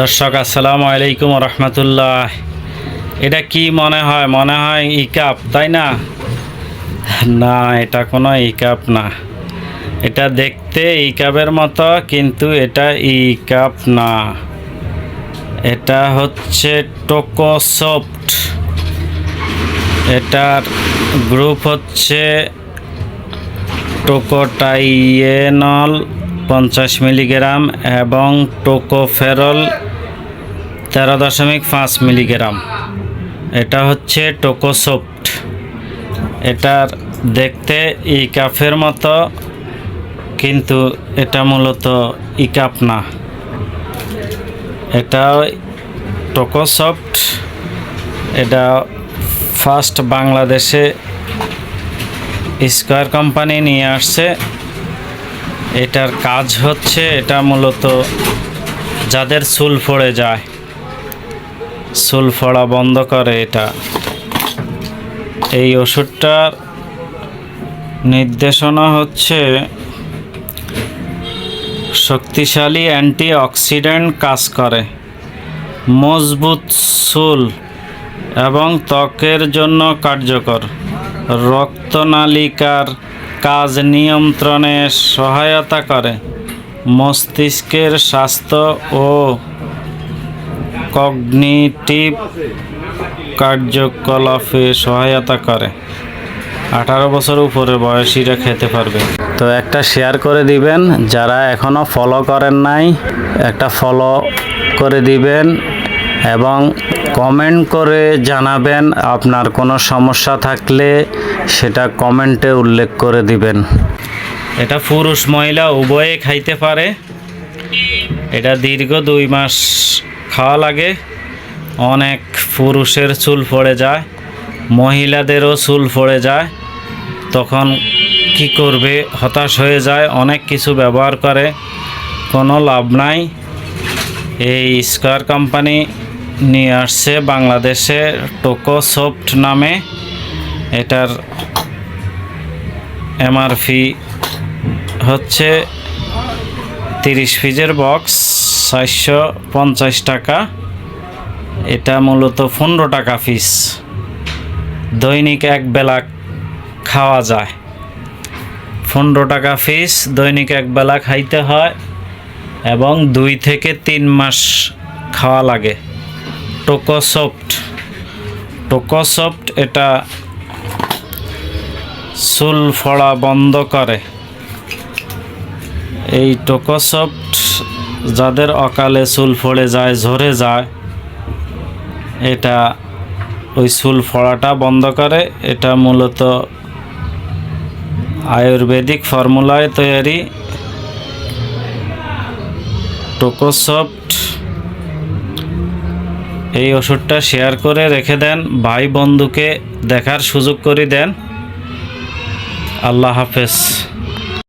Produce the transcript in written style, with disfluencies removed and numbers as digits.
দর্শক আসসালামু আলাইকুম রহমতুল্লাহ। এটা কি মনে হয় ইকাপ, তাই না? না, এটা কোনো ইকাপ না। এটা দেখতে ইকাপের মতো, কিন্তু এটা ইকাপ না। এটা হচ্ছে টোকোসফট। এটার গ্রুপ হচ্ছে টোকোটাইয়েনল 50 মিলিগ্রাম এবং টোকোফেরল 13.5 মিলিগ্রাম। এটা হচ্ছে টোকোসফট। এটার দেখতে ইকাপের মতো, কিন্তু এটা মূলত ইকাপ না। এটা টোকোসফট। এটা ফার্স্ট বাংলাদেশে স্কয়ার কোম্পানি নিয়ে আসছে। এটার কাজ হচ্ছে, এটা মূলত যাদের চুল পড়ে যায়, চুল পড়া বন্ধ করে এটা। এই ওষুধটার নির্দেশনা হচ্ছে শক্তিশালী অ্যান্টিঅক্সিডেন্ট কাজ করে, মজবুত চুল এবং ত্বকের জন্য কার্যকর, রক্তনালিকার কাজ নিয়ন্ত্রণে সহায়তা করে, মস্তিষ্কের স্বাস্থ্য ও কগনিটিভ কার্যকলাপে সহায়তা করে। 18 বছর উপরে বয়সীরা খেতে পারবে। তো একটা শেয়ার করে দিবেন, যারা এখনও ফলো করেন নাই একটা ফলো করে দিবেন এবং কমেন্ট করে জানাবেন। আপনার কোনো সমস্যা থাকলে সেটা কমেন্টে উল্লেখ করে দিবেন। এটা পুরুষ মহিলা উভয়ে খাইতে পারে। এটা দীর্ঘ 2 মাস খাওয়া লাগে। অনেক পুরুষের চুল পড়ে যায়, মহিলাদেরও চুল পড়ে যায়। তখন কি করবে, হতাশ হয়ে যায়, অনেক কিছু ব্যবহার করে, কোনো লাভ নাই। এই স্কয়ার কোম্পানি নিয়ে আসছে বাংলাদেশে টোকোসফট নামে। এটার এমআরপি হচ্ছে 30 পিসের বক্স, 450 টাকা। এটা মূলত 15 টাকা পিস। দৈনিক এক বেলা খাওয়া যায়। 15 টাকা পিস, দৈনিক এক বেলা খাইতে হয় এবং 2 থেকে 3 মাস খাওয়া লাগে। টোকোসফট এটা চুল পড়া বন্ধ করে। এই টোকোসফট যাদের অকালে চুল পড়ে যায়, ঝরে যায়, এটা ওই চুল পড়াটা বন্ধ করে। এটা মূলত আয়ুর্বেদিক ফর্মুলায় তৈরি। টোকোসফট এই ওষুধটা শেয়ার করে রেখে দেন, ভাই বন্ধুকে দেখার সুযোগ করে দেন। আল্লাহ হাফেজ।